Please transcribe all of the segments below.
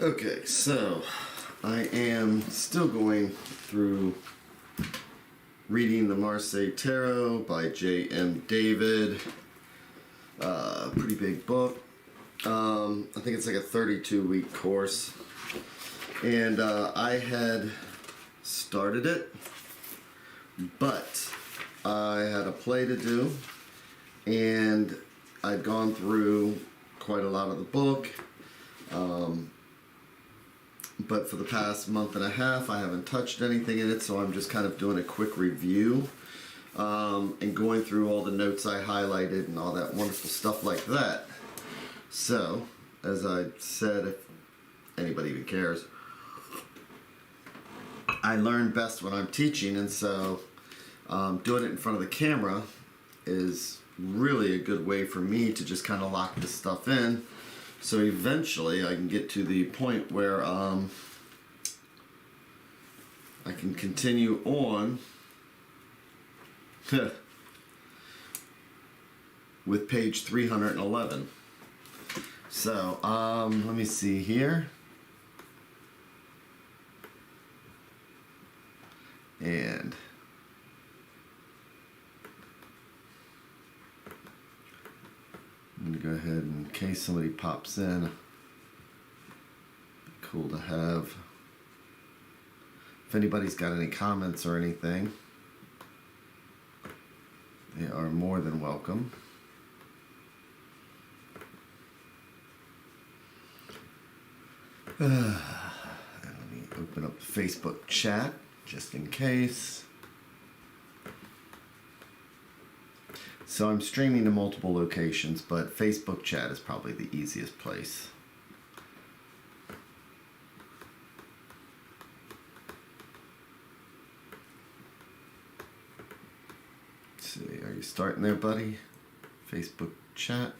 Okay, so I am still going through reading the Marseille Tarot by J.M.David. Pretty big book. I think it's like a 32-week course. And I had started it, but I had a play to do, and I'd gone through quite a lot of the book. But for the past month and a half, I haven't touched anything in it, so I'm just kind of doing a quick review and going through all the notes I highlighted and all that wonderful stuff like that. So, as I said, if anybody even cares, I learn best when I'm teaching, and so doing it in front of the camera is really a good way for me to just kind of lock this stuff in. So eventually I can get to the point where I can continue on with page 311. So, let me see here. And I'm going to go ahead, in case somebody pops in. Be cool to have. If anybody's got any comments or anything, they are more than welcome. Let me open up the Facebook chat just in case. So I'm streaming to multiple locations, but Facebook chat is probably the easiest place. Let's see, are you starting there, buddy? Facebook chat.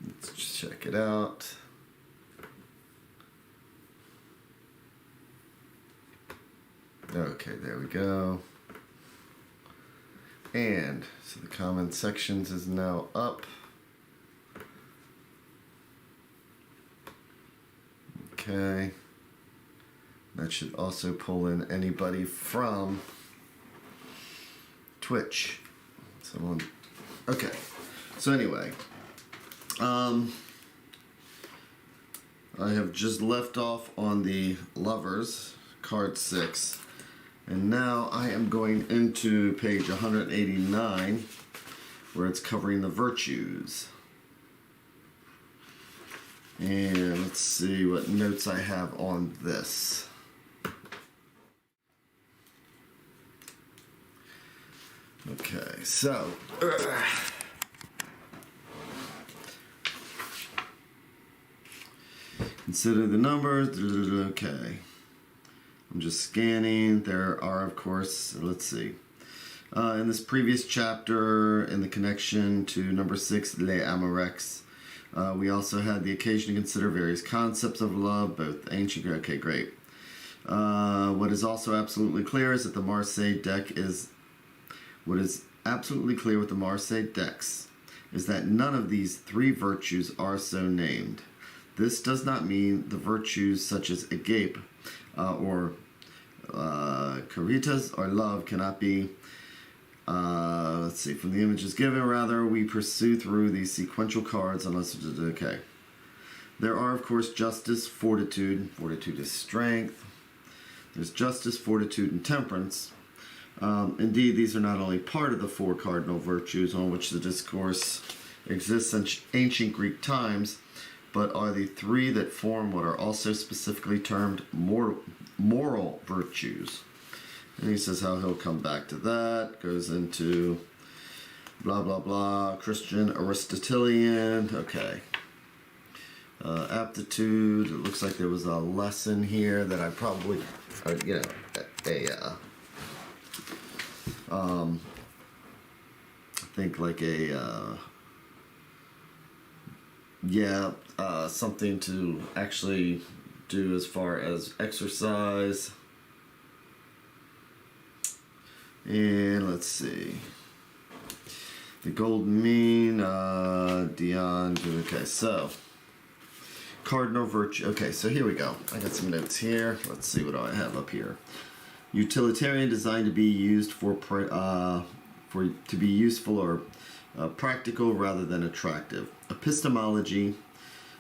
Let's just check it out. Okay, there we go. And so the comment sections is now up. Okay. That should also pull in anybody from Twitch. Someone. Okay. So anyway, I have just left off on the Lovers, card 6. And now I am going into page 189, where it's covering the virtues. And let's see what notes I have on this. Okay, so consider the numbers. Okay. I'm just scanning. There are, of course, let's see. In this previous chapter, in the connection to number 6, Les Amorex, we also had the occasion to consider various concepts of love, both ancient. Okay, great. What is also absolutely clear is that the Marseille deck is. What is absolutely clear with the Marseille decks is that none of these 3 virtues are so named. This does not mean the virtues such as agape or Chariots or love cannot be, let's see, from the images given, rather, we pursue through these sequential cards unless it's okay. There are, of course, justice, fortitude. Fortitude is strength. There's justice, fortitude, and temperance. Indeed, these are not only part of the 4 cardinal virtues on which the discourse exists since ancient Greek times, but are the 3 that form what are also specifically termed moral virtues. And he says how he'll come back to that. Goes into blah, blah, blah, Christian, Aristotelian. Okay. Aptitude. It looks like there was a lesson here that I probably, I think like something to actually do as far as exercise. And let's see. The golden mean, Dion. Okay, so Cardinal Virtue. Okay, so here we go. I got some notes here. Let's see what I have up here. Utilitarian, designed to be used to be useful or practical rather than attractive. Epistemology.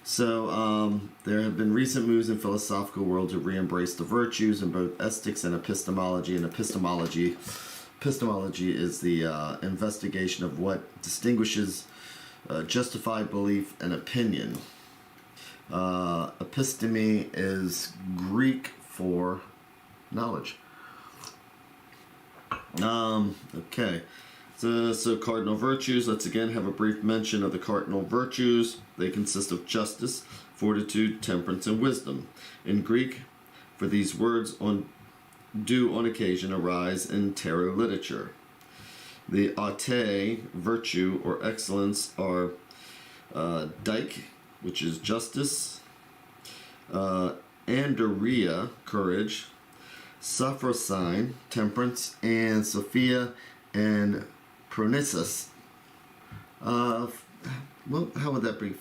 So there have been recent moves in philosophical world to re-embrace the virtues in both ethics and epistemology. And epistemology is the investigation of what distinguishes justified belief and opinion. Episteme is Greek for knowledge. Okay. So Cardinal Virtues, let's again have a brief mention of the Cardinal Virtues. They consist of justice, fortitude, temperance, and wisdom. In Greek, for these words do on occasion arise in tarot literature. The aute, virtue or excellence, are dike, which is justice, andouria, courage, Sophrosyne, temperance, and Sophia and Pronesis. Well, how would that be?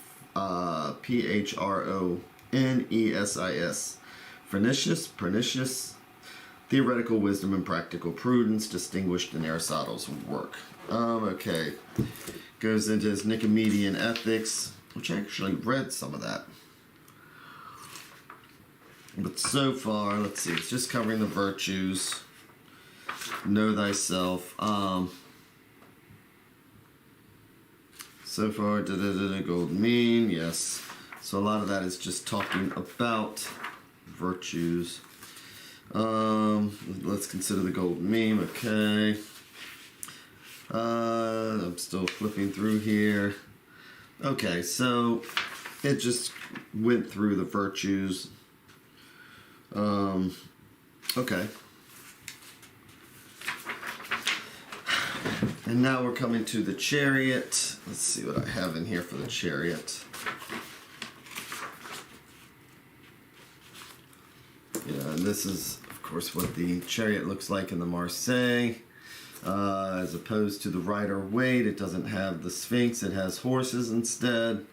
Phronesis. Pernicious, theoretical wisdom and practical prudence, distinguished in Aristotle's work. Okay. Goes into his Nicomedean ethics, which I actually read some of that. But so far, let's see, it's just covering the virtues. Know thyself. So far, golden mean, yes. So a lot of that is just talking about virtues. Let's consider the golden mean, okay. I'm still flipping through here. Okay, so it just went through the virtues. Okay. And now we're coming to the Chariot. Let's see what I have in here for the Chariot. Yeah, and this is, of course, what the Chariot looks like in the Marseille. As opposed to the Rider-Waite, it doesn't have the Sphinx, it has horses instead.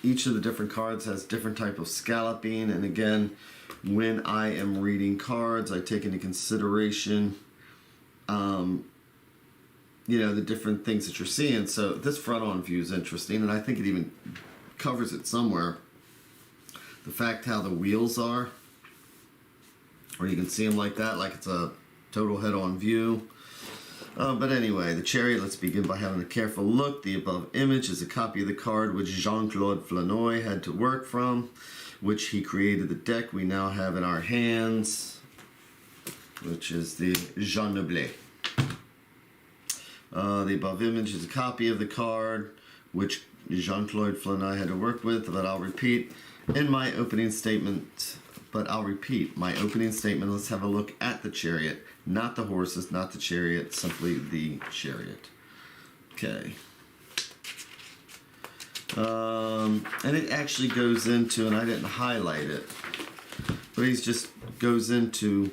Each of the different cards has different type of scalloping, and again, when I am reading cards, I take into consideration, the different things that you're seeing. So this front-on view is interesting, and I think it even covers it somewhere. The fact how the wheels are, or you can see them like that, like it's a total head-on view. But anyway, the Chariot, let's begin by having a careful look. The above image is a copy of the card which Jean-Claude Flanoy had to work from, which he created the deck we now have in our hands, which is the Jean Noblet. The above image is a copy of the card which Jean-Claude Flanoy had to work with, but I'll repeat my opening statement. Let's have a look at the Chariot. Not the horses, not the Chariot, simply the Chariot. Okay. And it actually goes into, and I didn't highlight it, but he just goes into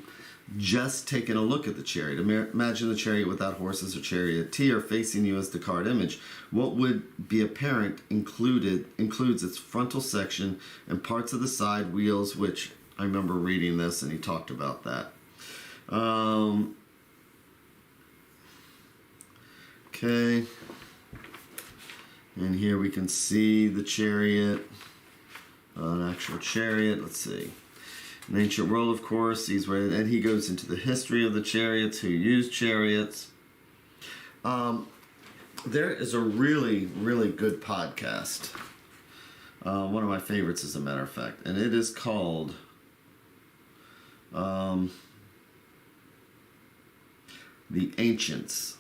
just taking a look at the Chariot. Imagine the Chariot without horses or charioteer facing you as the card image. What would be apparent includes its frontal section and parts of the side wheels, which I remember reading this and he talked about that. Okay. And here we can see the Chariot, an actual Chariot. Let's see. In ancient world, of course, and he goes into the history of the chariots, who used chariots. There is a really, really good podcast. One of my favorites, as a matter of fact, and it is called The Ancients.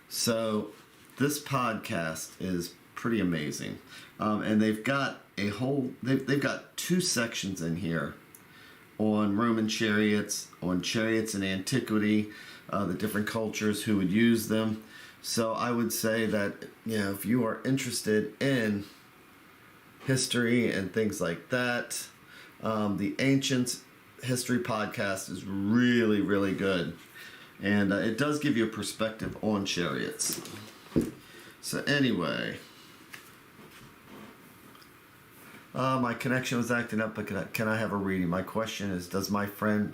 So this podcast is pretty amazing, and they've got they've got two sections in here on Roman chariots, on chariots in antiquity, the different cultures who would use them. So I would say that, if you are interested in history and things like that, the Ancients History podcast is really, really good. And it does give you a perspective on Chariots. So anyway, my connection was acting up, but can I have a reading? My question is, does my friend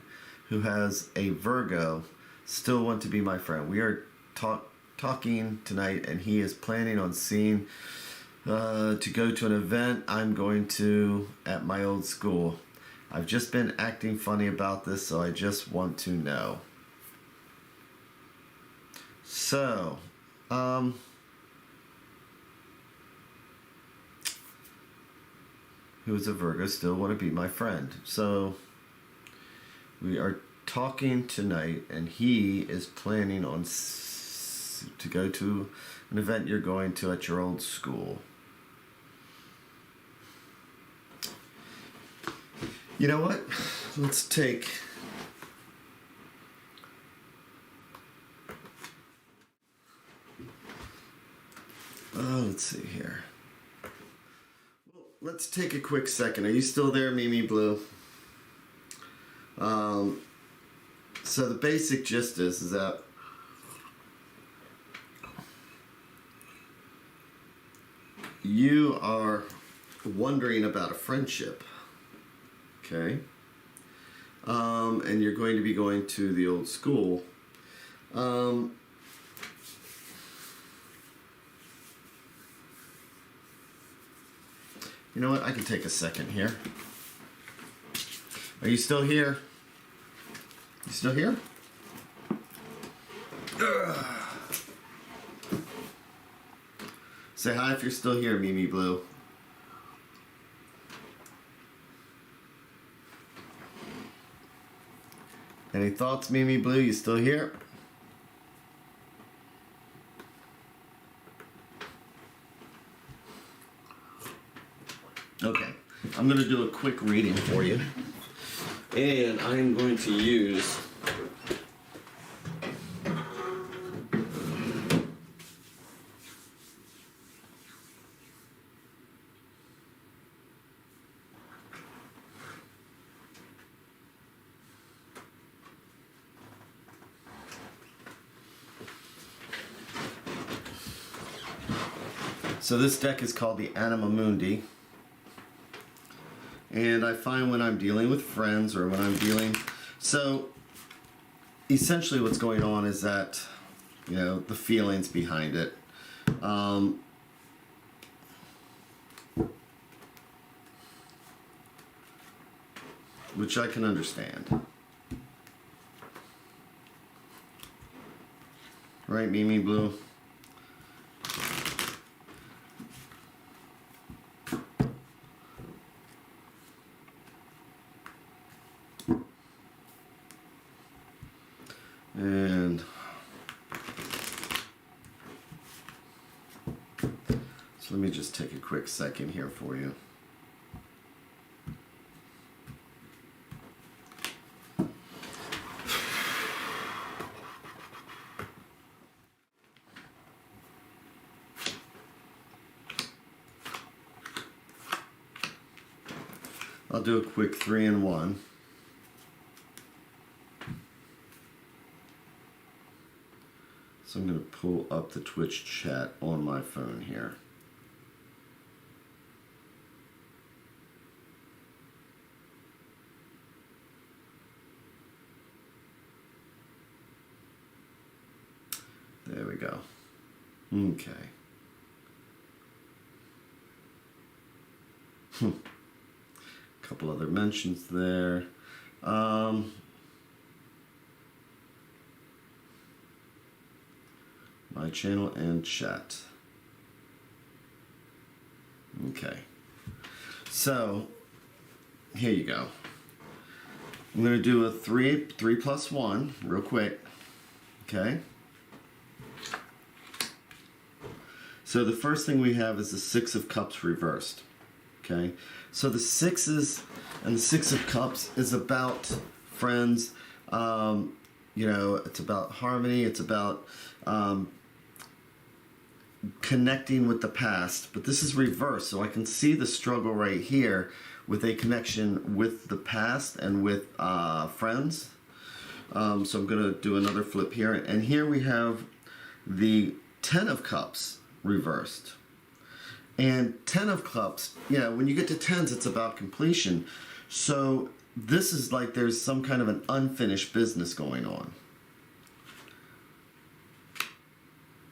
who has a Virgo still want to be my friend? We are talking tonight, and he is planning on seeing to go to an event I'm going to at my old school. I've just been acting funny about this, so I just want to know. So, who's a Virgo still want to be my friend? So, we are talking tonight, and he is planning on to go to an event you're going to at your old school. You know what? Let's take... let's see here. Well, let's take a quick second. Are you still there, Mimi Blue? So the basic gist is that you are wondering about a friendship, okay? And you're going to be going to the old school. You know what? I can take a second here. Are you still here? You still here? Say hi if you're still here, Mimi Blue. Any thoughts, Mimi Blue? You still here? Okay, I'm going to do a quick reading for you. And I'm going to use so this deck is called the Anima Mundi. And I find when I'm dealing with friends or when I'm dealing... So, essentially what's going on is that, you know, the feelings behind it. Which I can understand. Right, Mimi Blue? And so let me just take a quick second here for you. I'll do a quick 3-in-1. So I'm going to pull up the Twitch chat on my phone here. There we go. Okay. Couple other mentions there. My channel and chat. Okay. So, here you go. I'm going to do a 3 plus 1 real quick. Okay. So the first thing we have is the 6 of Cups reversed. Okay. So the 6s and the 6 of Cups is about friends. You know, it's about harmony. It's about connecting with the past. But this is reversed. So I can see the struggle right here with a connection with the past and with friends. So I'm going to do another flip here. And here we have the Ten of Cups reversed. And Ten of Cups, when you get to tens, it's about completion. So this is like there's some kind of an unfinished business going on.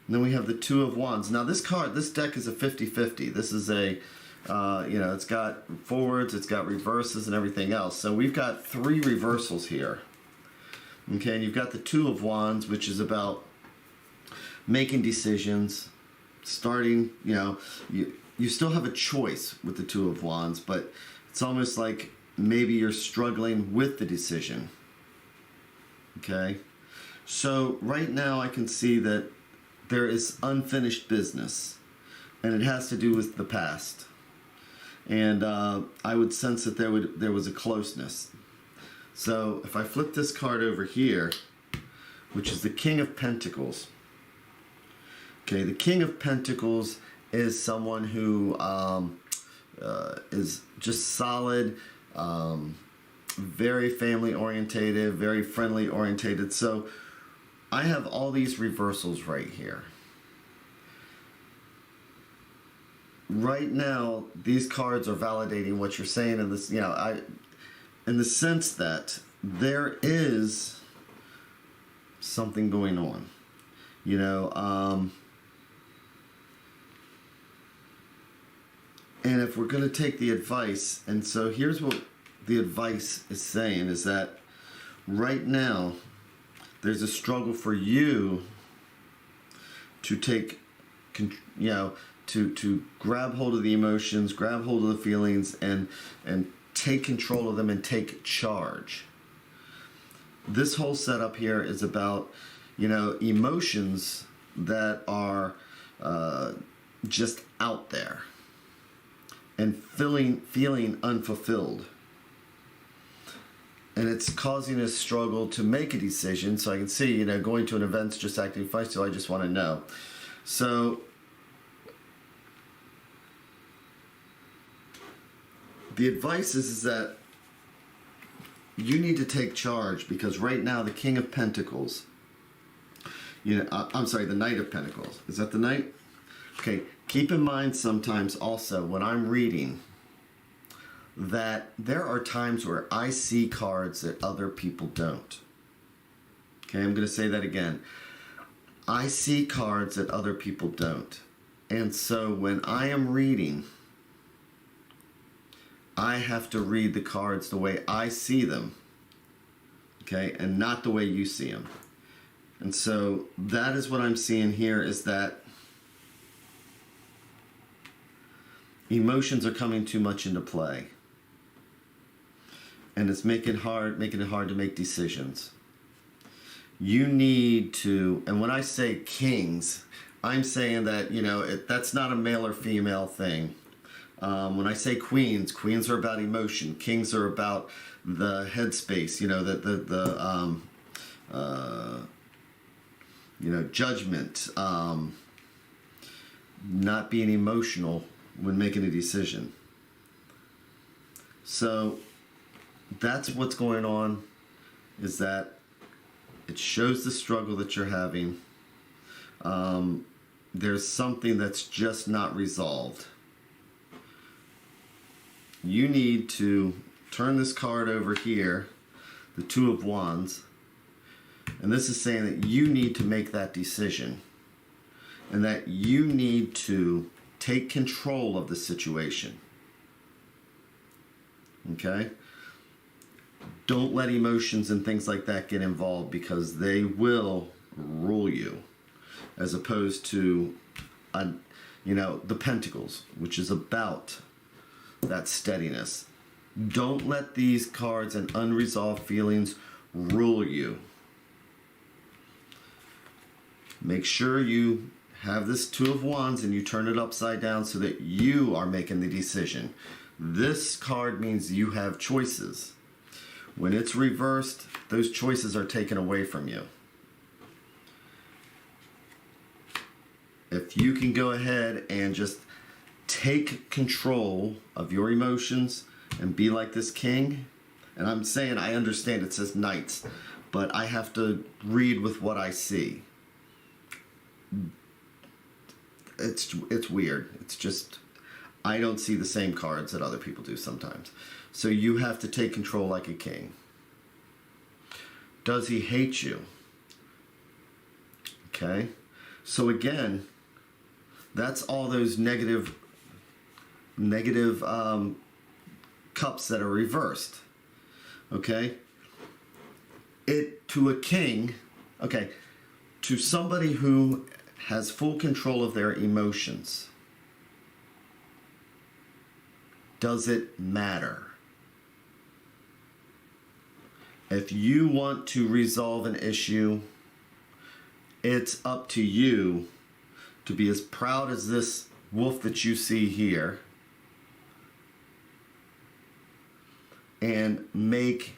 And then we have the Two of Wands. Now this deck is a 50-50. This is a, it's got forwards, it's got reverses and everything else. So we've got 3 reversals here. Okay, and you've got the Two of Wands, which is about making decisions, starting, you still have a choice with the Two of Wands, but it's almost like maybe you're struggling with the decision. Okay, so right now I can see that there is unfinished business, and it has to do with the past. And I would sense that there was a closeness. So if I flip this card over here, which is the King of Pentacles. Okay, the King of Pentacles is someone who is just solid, very family orientated, very friendly orientated. So I have all these reversals right here. Right now, these cards are validating what you're saying in this, in the sense that there is something going on, and if we're going to take the advice, and so here's what the advice is saying, is that right now there's a struggle for you to take, to grab hold of the emotions, grab hold of the feelings, and take control of them and take charge. This whole setup here is about, emotions that are just out there and feeling unfulfilled. And it's causing a struggle to make a decision. So I can see, going to an event's just acting feisty, so I just want to know. So the advice is that you need to take charge, because right now the King of Pentacles, I'm sorry, the Knight of Pentacles. Is that the Knight? Okay, keep in mind sometimes also when I'm reading that there are times where I see cards that other people don't. Okay, I'm going to say that again. I see cards that other people don't. And so when I am reading, I have to read the cards the way I see them, okay, and not the way you see them. And so that is what I'm seeing here, is that emotions are coming too much into play, and it's making it hard to make decisions. You need to, and when I say kings, I'm saying that that's not a male or female thing. When I say queens are about emotion. Kings are about the headspace, judgment, not being emotional when making a decision. So that's what's going on, is that it shows the struggle that you're having. There's something that's just not resolved. You need to turn this card over here, the Two of Wands, and this is saying that you need to make that decision, and that you need to take control of the situation. Okay? Don't let emotions and things like that get involved, because they will rule you, as opposed to, the Pentacles, which is about that steadiness. Don't let these cards and unresolved feelings rule you. Make sure you have this Two of Wands and you turn it upside down so that you are making the decision. This card means you have choices. When it's reversed, those choices are taken away from you. If you can go ahead and just take control of your emotions and be like this king, and I'm saying I understand it says knights, but I have to read with what I see. It's weird. It's just, I don't see the same cards that other people do sometimes. So you have to take control like a king. Does he hate you? Okay. So again, that's all those negative cups that are reversed. Okay. To a king, okay, to somebody who has full control of their emotions, does it matter? If you want to resolve an issue, it's up to you to be as proud as this wolf that you see here and make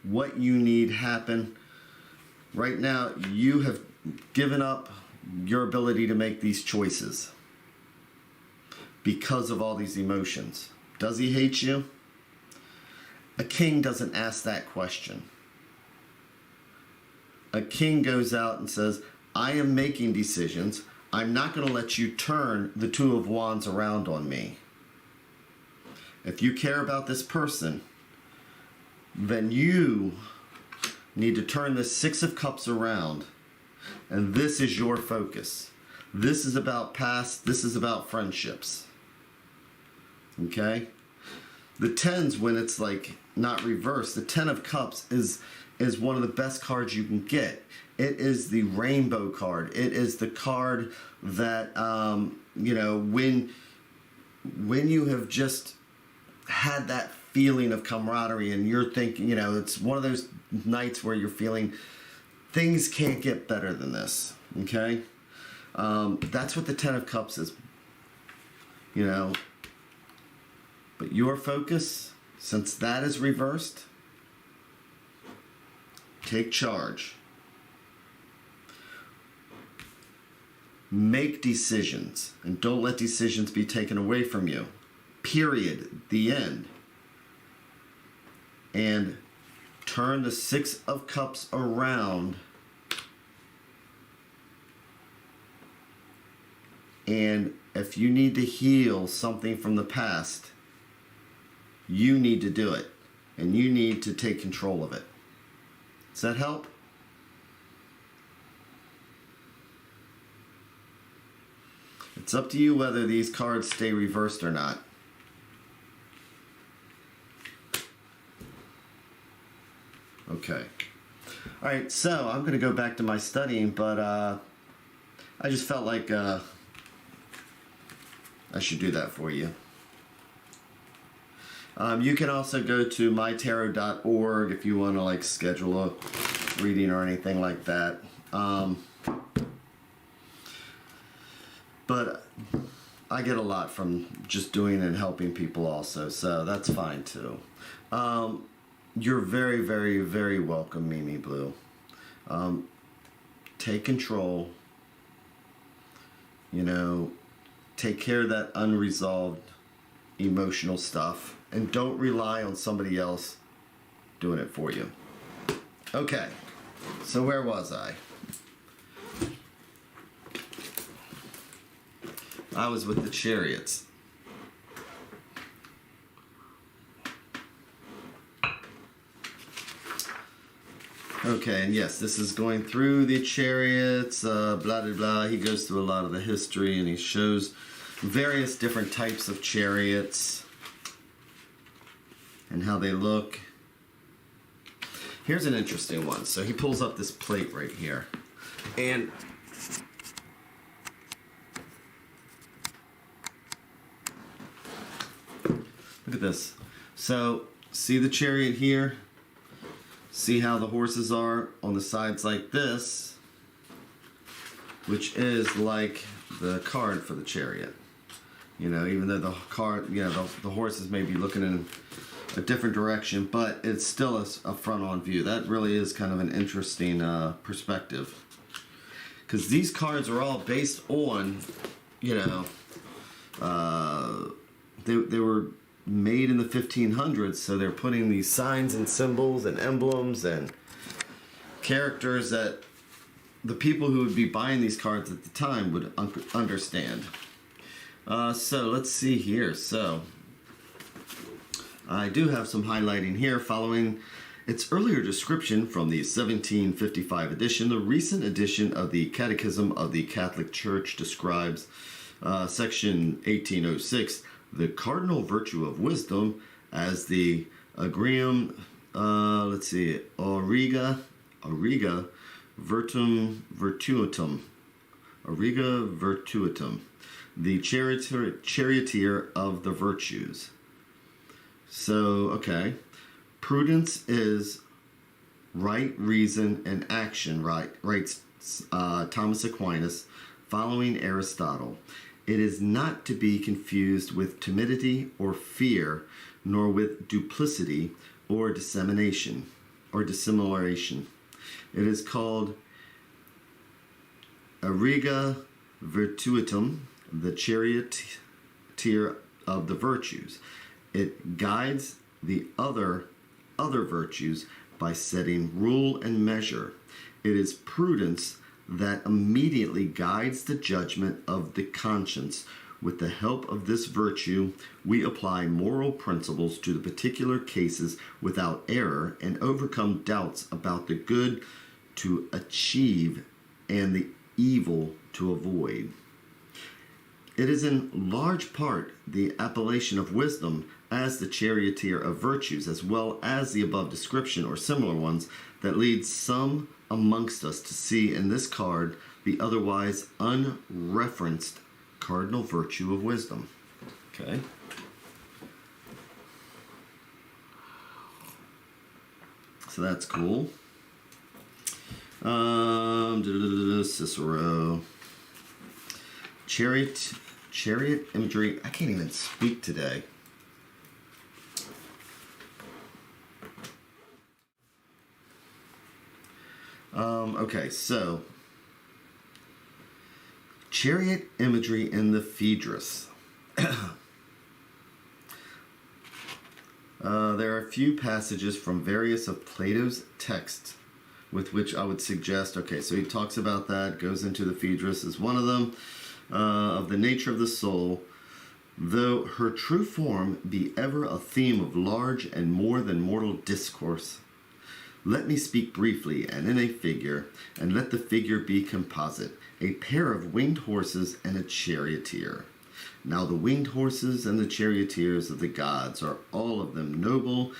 what you need happen. Right now, you have given up your ability to make these choices because of all these emotions. Does he hate you? A king doesn't ask that question. A king goes out and says, I am making decisions. I'm not going to let you turn the Two of Wands around on me. If you care about this person, then you need to turn the Six of Cups around. And this is your focus. This is about past. This is about friendships. Okay? The tens, when it's like not reversed, the Ten of Cups is one of the best cards you can get. It is the rainbow card. It is the card that, when you have just had that feeling of camaraderie and you're thinking, it's one of those nights where you're feeling things can't get better than this. Okay? That's what the Ten of Cups is. But your focus, since that is reversed, take charge. Make decisions, and don't let decisions be taken away from you. Period. The end. And turn the Six of Cups around. And if you need to heal something from the past, you need to do it. And you need to take control of it. Does that help? It's up to you whether these cards stay reversed or not. Okay. Alright, so I'm going to go back to my studying, but I just felt like I should do that for you. You can also go to MyTarot.org if you want to schedule a reading or anything like that. But I get a lot from just doing and helping people also, so that's fine too. You're very, very, very welcome, Mimi Blue. Take control. Take care of that unresolved emotional stuff. And don't rely on somebody else doing it for you. Okay, so where was I? I was with the Chariots. Okay, and yes, this is going through the Chariots, blah, blah, blah. He goes through a lot of the history and he shows various different types of chariots and how they look. Here's an interesting one. So he pulls up this plate right here. And look at this. So see the chariot here? See how the horses are on the sides like this, which is like the card for the chariot. Even though the card, the horses may be looking in a different direction, but it's still a front-on view. That really is kind of an interesting perspective. Because these cards are all based on, they were made in the 1500s, so they're putting these signs and symbols and emblems and characters that the people who would be buying these cards at the time would understand. So let's see here. So I do have some highlighting here following its earlier description from the 1755 edition. The recent edition of the Catechism of the Catholic Church describes section 1806, the cardinal virtue of wisdom, as the agrium, auriga virtutum, the charioteer of the virtues. So, okay. Prudence is right reason and action, writes Thomas Aquinas, following Aristotle. It is not to be confused with timidity or fear, nor with duplicity or dissimulation. It is called auriga virtutum, the charioteer of the virtues. It guides the other virtues by setting rule and measure. It is prudence that immediately guides the judgment of the conscience. With the help of this virtue, we apply moral principles to the particular cases without error and overcome doubts about the good to achieve and the evil to avoid. It is in large part the appellation of wisdom as the charioteer of virtues, as well as the above description or similar ones, that leads some amongst us to see in this card the otherwise unreferenced cardinal virtue of wisdom. Okay. So that's cool. Cicero. Chariot imagery. I can't even speak today. Okay, so chariot imagery in the Phaedrus. There are a few passages from various of Plato's texts with which I would suggest, okay, so he talks about that, goes into the Phaedrus as one of them, of the nature of the soul, though her true form be ever a theme of large and more than mortal discourse. Let me speak briefly and in a figure, and let the figure be composite, a pair of winged horses and a charioteer. Now the winged horses and the charioteers of the gods are all of them noble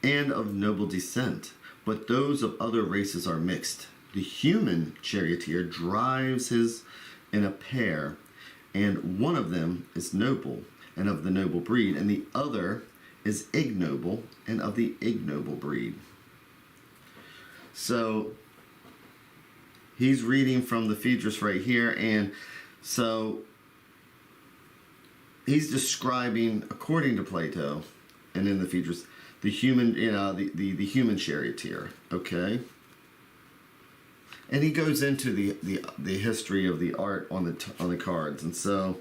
and of noble descent, but those of other races are mixed. The human charioteer drives his in a pair, and one of them is noble and of the noble breed, and the other is ignoble and of the ignoble breed. So he's reading from the Phaedrus right here, and so he's describing, according to Plato, and in the Phaedrus, the human, the human charioteer. Okay, and he goes into the history of the art on the cards, and so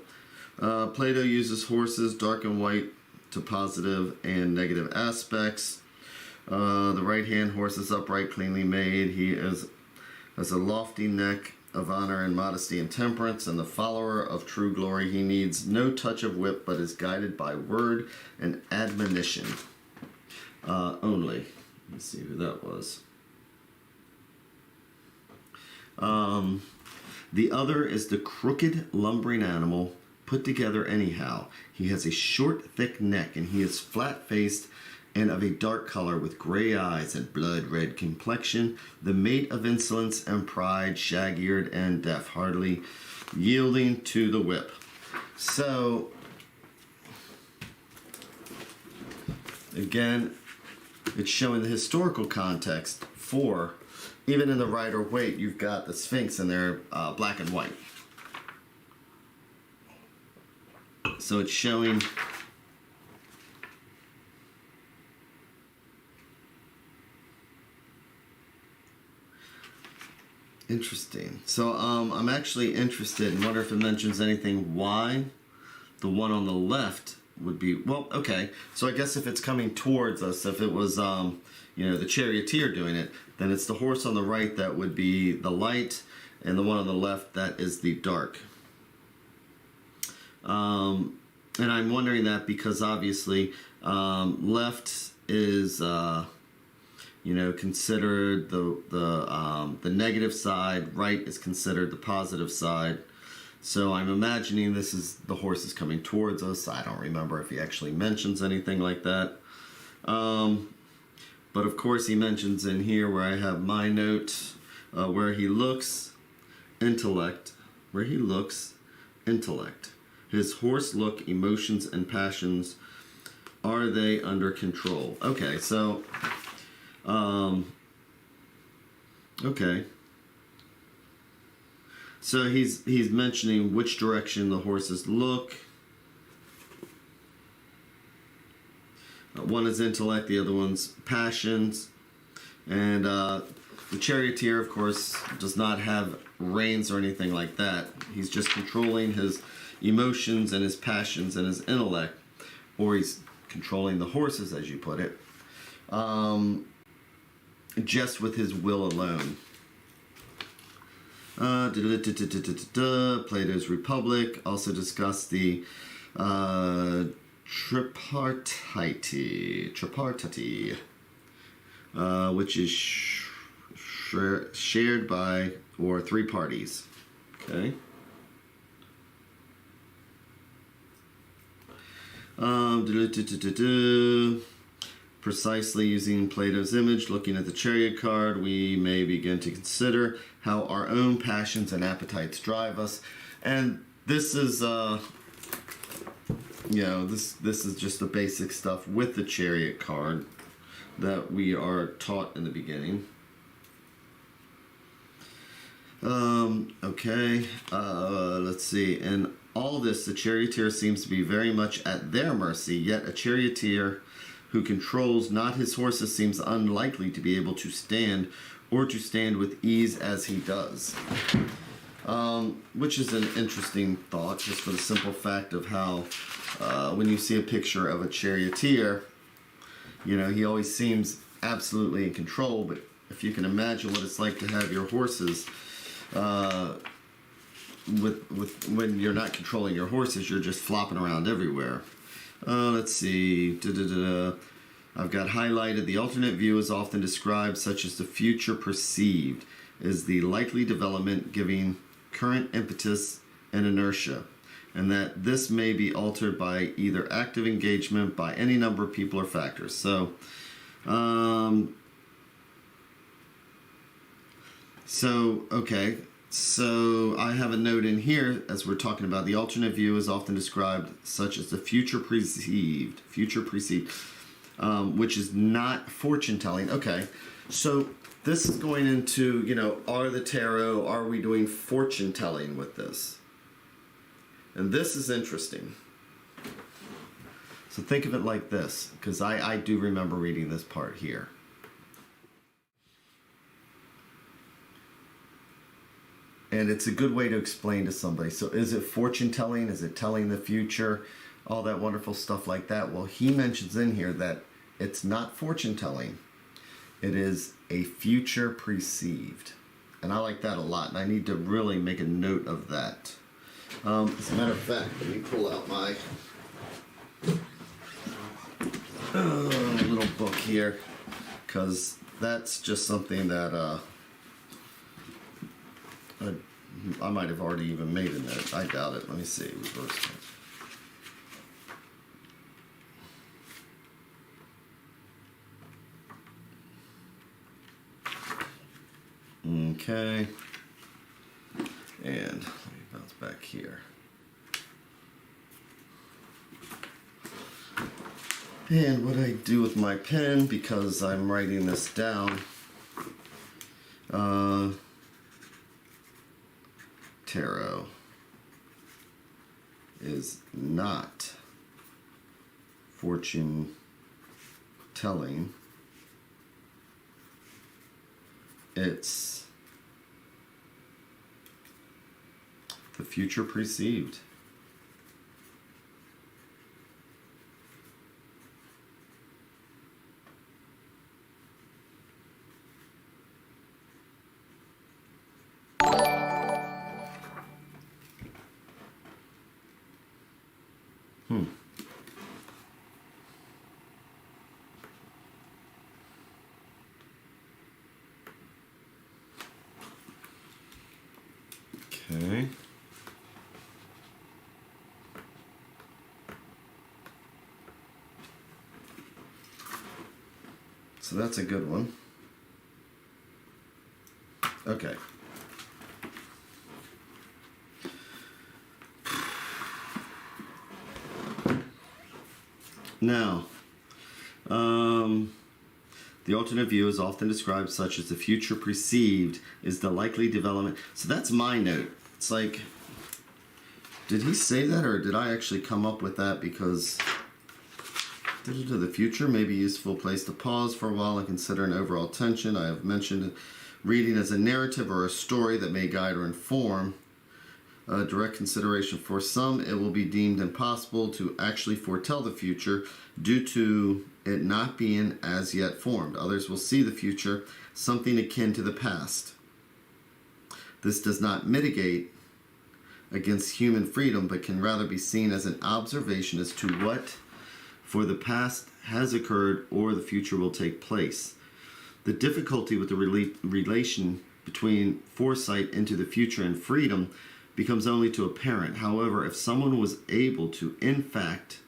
Plato uses horses, dark and white, to positive and negative aspects. The right-hand horse is upright, cleanly made. He has a lofty neck of honor and modesty and temperance, and the follower of true glory. He needs no touch of whip, but is guided by word and admonition only. Let's see who that was. The other is the crooked, lumbering animal, put together anyhow. He has a short, thick neck, and he is flat-faced and of a dark color, with gray eyes and blood-red complexion, the mate of insolence and pride, shag-eared and deaf, hardly yielding to the whip. So, again, it's showing the historical context for, even in the Rider-Waite, you've got the Sphinx in there, black and white. So it's showing interesting. So I'm actually interested and wonder if it mentions anything why the one on the left would be, well, okay. So I guess if it's coming towards us, if it was, the charioteer doing it, then it's the horse on the right that would be the light, and the one on the left that is the dark. And I'm wondering that because obviously left is considered the negative side, right is considered the positive side. So I'm imagining this is the horse is coming towards us. I don't remember if he actually mentions anything like that. But of course he mentions in here where I have my note, where he looks, intellect, his horse look, emotions, and passions, are they under control? Okay, so, okay. So he's mentioning which direction the horses look. One is intellect, the other one's passions. And the charioteer, of course, does not have reins or anything like that. He's just controlling his emotions and his passions and his intellect, or he's controlling the horses, as you put it, just with his will alone. Plato's Republic also discussed the tripartite, which is shared by or three parties. Okay. Precisely using Plato's image, looking at the Chariot card, we may begin to consider how our own passions and appetites drive us. And this is, this is just the basic stuff with the Chariot card that we are taught in the beginning. Let's see. In all this, the charioteer seems to be very much at their mercy, yet a charioteer who controls not his horses seems unlikely to be able to stand with ease as he does. Which is an interesting thought, just for the simple fact of how when you see a picture of a charioteer, he always seems absolutely in control, but if you can imagine what it's like to have your horses when you're not controlling your horses, you're just flopping around everywhere. Let's see. I've got highlighted. The alternate view is often described such as the future perceived is the likely development giving current impetus and inertia, and that this may be altered by either active engagement by any number of people or factors. So, okay. So I have a note in here as we're talking about the alternate view is often described such as the future perceived, which is not fortune telling. Okay, so this is going into, are we doing fortune telling with this? And this is interesting. So think of it like this, because I do remember reading this part here. And it's a good way to explain to somebody. So is it fortune telling? Is it telling the future? All that wonderful stuff like that. Well, he mentions in here that it's not fortune telling. It is a future perceived. And I like that a lot. And I need to really make a note of that. As a matter of fact, let me pull out my little book here. Because that's just something that... I might have already even made a note. I doubt it. Let me see. Reverse it. Okay. And let me bounce back here. And what I do with my pen, because I'm writing this down, tarot is not fortune telling. It's the future perceived. Okay. So that's a good one. Okay. Now, the alternate view is often described such as the future perceived is the likely development. So that's my note. It's like, did he say that, or did I actually come up with that because to the future may be a useful place to pause for a while and consider an overall tension. I have mentioned reading as a narrative or a story that may guide or inform. Direct consideration. For some, it will be deemed impossible to actually foretell the future due to it not being as yet formed. Others will see the future something akin to the past. This does not mitigate against human freedom, but can rather be seen as an observation as to what for the past has occurred or the future will take place. The difficulty with the relation between foresight into the future and freedom becomes only too apparent. However, if someone was able to, in fact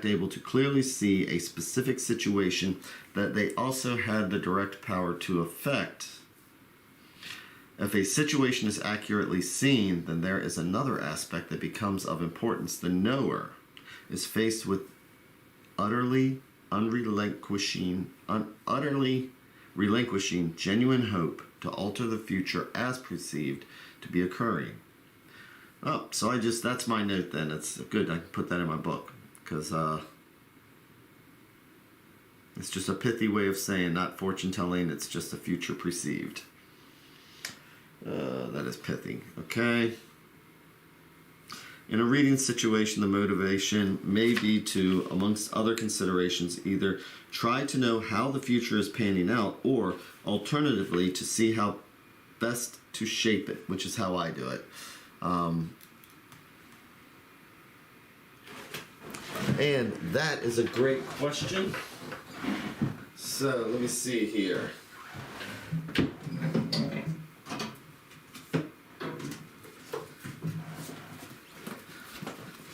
able to clearly see a specific situation that they also had the direct power to affect, if a situation is accurately seen, then there is another aspect that becomes of importance. The knower is faced with utterly relinquishing genuine hope to alter the future as perceived to be occurring. Oh, so that's my note then. It's good. I can put that in my book because it's just a pithy way of saying not fortune telling. It's just a future perceived. That is pithy. Okay. In a reading situation, the motivation may be to, amongst other considerations, either try to know how the future is panning out or, alternatively, to see how best to shape it, which is how I do it. And that is a great question. So, let me see here.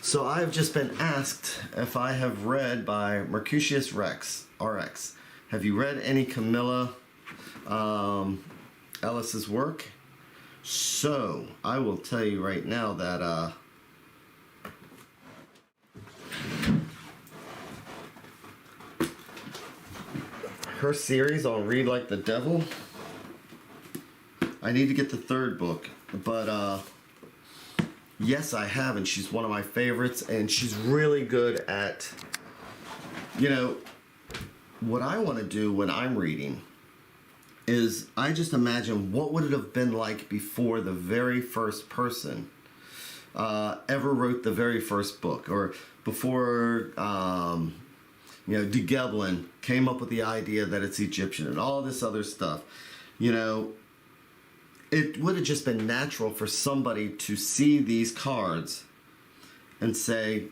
So I've just been asked if I have read by Mercutius Rex, RX. Have you read any Camilla Ellis's work? So I will tell you right now that her series on Read Like the Devil, I need to get the third book, but yes, I have, and she's one of my favorites, and she's really good at, what I want to do when I'm reading is I just imagine what would it have been like before the very first person ever wrote the very first book, or before, de Gebelin came up with the idea that it's Egyptian and all this other stuff, It would have just been natural for somebody to see these cards and say,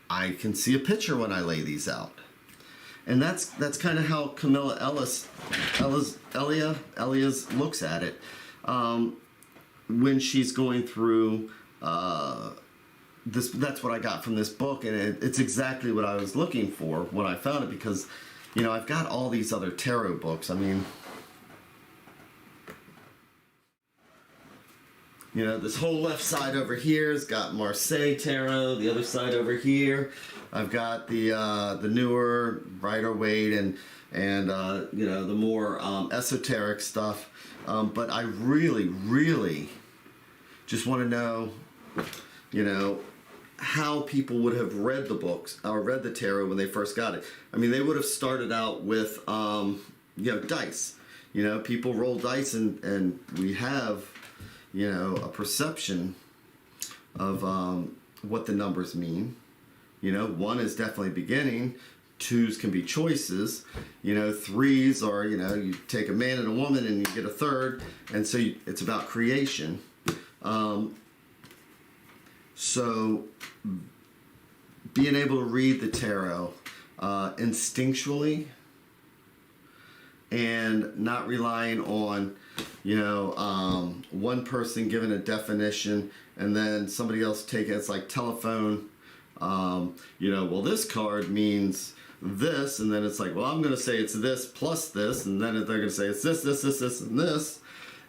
I can see a picture when I lay these out. And that's kind of how Camilla Elias looks at it when she's going through this. That's what I got from this book, and it's exactly what I was looking for when I found it, because, I've got all these other tarot books. I mean, this whole left side over here has got Marseille Tarot. The other side over here, I've got the newer Rider-Waite and the more esoteric stuff. But I really, really just want to know, how people would have read the books or read the tarot when they first got it. I mean, they would have started out with, dice. People roll dice, and we have, a perception of what the numbers mean. 1 is definitely beginning. 2s can be choices. 3s are, you take a man and a woman and you get a third. And so it's about creation. So being able to read the tarot instinctually and not relying on, one person giving a definition and then somebody else take it. It's like telephone. Well, this card means this, and then it's like, well, I'm going to say it's this plus this, and then they're going to say it's this, and this.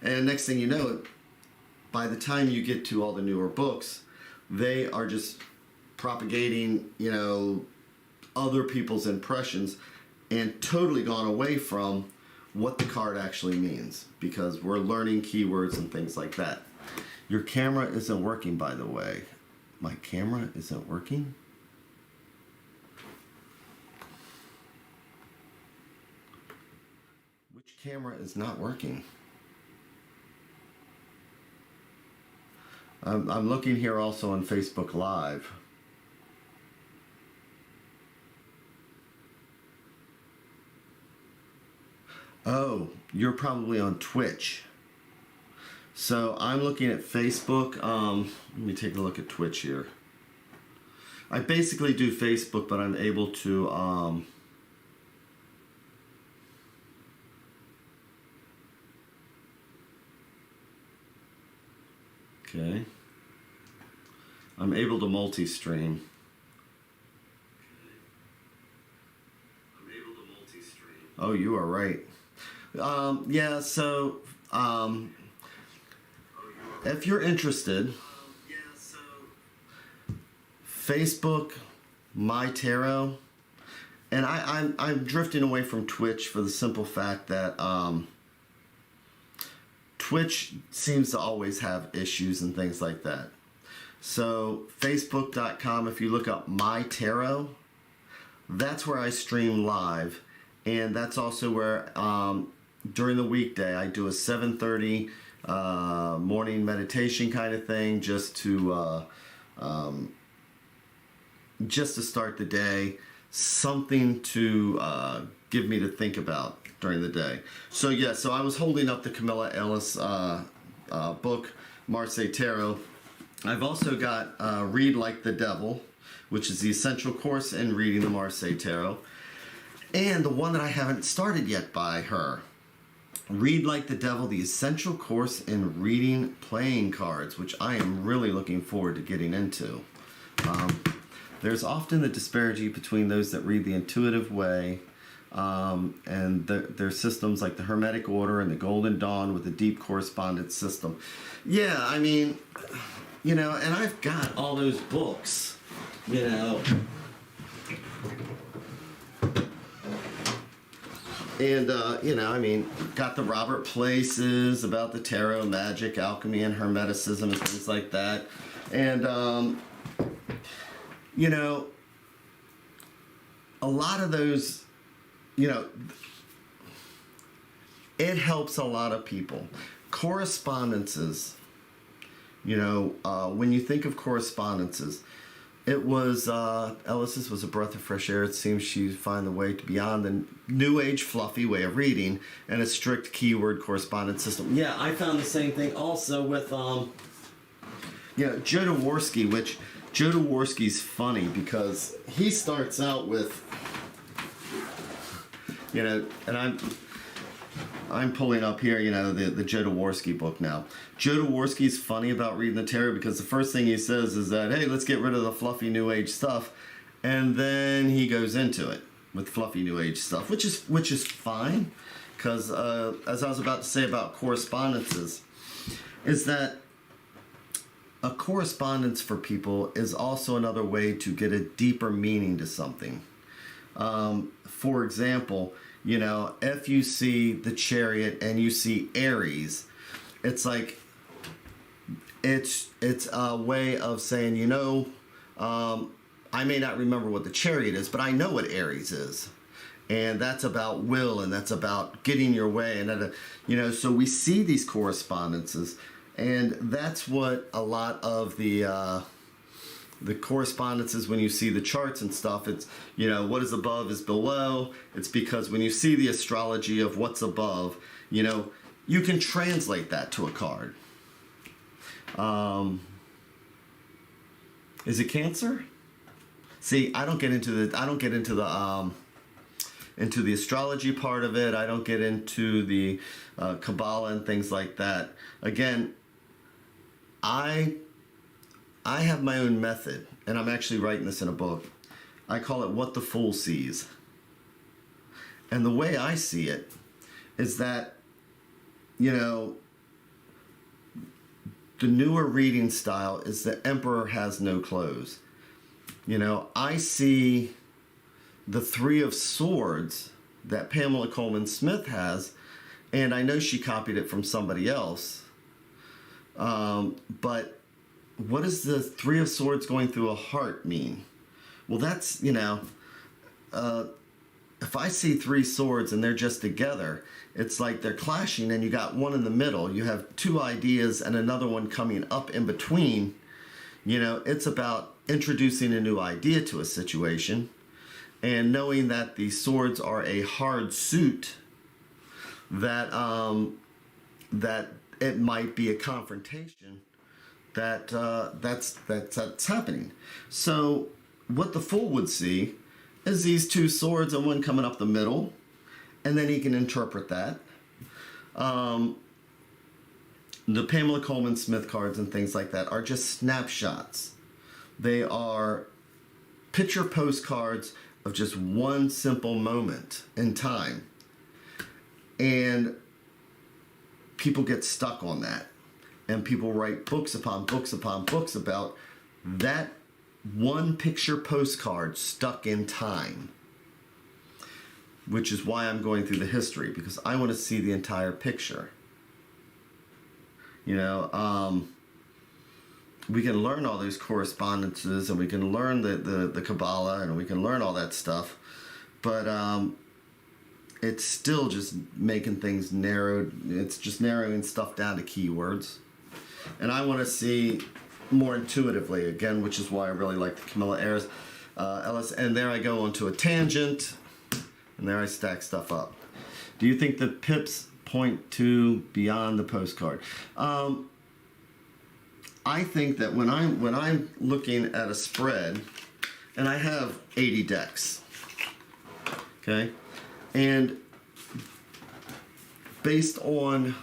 And next thing you know, by the time you get to all the newer books, they are just propagating, other people's impressions and totally gone away from what the card actually means, because we're learning keywords and things like that. Your camera isn't working, by the way. My camera isn't working? Which camera is not working? I'm looking here also on Facebook Live. Oh, you're probably on Twitch. So I'm looking at Facebook. Let me take a look at Twitch here. I basically do Facebook, but I'm able to okay. I'm able to multi-stream. Oh, you are right. Yeah, so if you're interested, Facebook, MyTarot, and I'm drifting away from Twitch for the simple fact that Twitch seems to always have issues and things like that. So Facebook.com, if you look up MyTarot, that's where I stream live, and that's also where during the weekday I do a 7:30 morning meditation kind of thing, just to start the day, something to give me to think about during the day. So yeah, so I was holding up the Camilla Ellis book, Marseille Tarot. I've also got Read Like the Devil, which is the essential course in reading the Marseille Tarot, and the one that I haven't started yet by her, Read Like the Devil, the essential course in reading playing cards, which I am really looking forward to getting into. There's often the disparity between those that read the intuitive way and their systems like the Hermetic Order and the Golden Dawn with the deep correspondence system. Yeah, I mean, and I've got all those books, And, got the Robert Places about the tarot, magic, alchemy, and hermeticism and things like that. And, a lot of those, it helps a lot of people. Correspondences, when you think of correspondences, it was, Ellis's was a breath of fresh air. It seems she'd find the way to beyond the new age fluffy way of reading and a strict keyword correspondence system. Yeah, I found the same thing also with, Joe Dworsky, which Joe Dworsky's funny because he starts out with, and I'm pulling up here, the Joe Dworsky book now. Joe Dworsky's funny about reading the tarot because the first thing he says is that, hey, let's get rid of the fluffy new age stuff. And then he goes into it with fluffy new age stuff, which is fine. Because as I was about to say about correspondences, is that a correspondence for people is also another way to get a deeper meaning to something. For example, if you see the Chariot and you see Aries, it's like, it's a way of saying, I may not remember what the Chariot is, but I know what Aries is. And that's about will, and that's about getting your way. And, so we see these correspondences, and that's what a lot of the correspondences, when you see the charts and stuff, it's, what is above is below. It's because when you see the astrology of what's above, you can translate that to a card. Is it Cancer? See, I don't get into the into the astrology part of it. I don't get into the Kabbalah and things like that. Again, I have my own method, and I'm actually writing this in a book. I call it What the Fool Sees. And the way I see it is that, you know, the newer reading style is the Emperor has no clothes. You know, I see the Three of Swords that Pamela Coleman Smith has, and I know she copied it from somebody else. But what does the Three of Swords going through a heart mean? Well, that's, you know, if I see three swords and they're just together, it's like they're clashing and you got one in the middle. You have two ideas and another one coming up in between. You know, it's about introducing a new idea to a situation and knowing that the swords are a hard suit, that that it might be a confrontation that's happening. So what the Fool would see is these two swords and one coming up the middle, and then he can interpret that. The Pamela Coleman Smith cards and things like that are just snapshots. They are picture postcards of just one simple moment in time. And people get stuck on that. And people write books upon books upon books about that one picture postcard stuck in time. Which is why I'm going through the history, because I want to see the entire picture. You know, we can learn all these correspondences, and we can learn the Kabbalah, and we can learn all that stuff, but it's still just making things narrowed. It's just narrowing stuff down to keywords. And I want to see more intuitively, again, which is why I really like the Camilla Ellis. And there I go onto a tangent, and there I stack stuff up. Do you think the pips point to beyond the postcard? I think that when I'm looking at a spread, and I have 80 decks, okay, and based on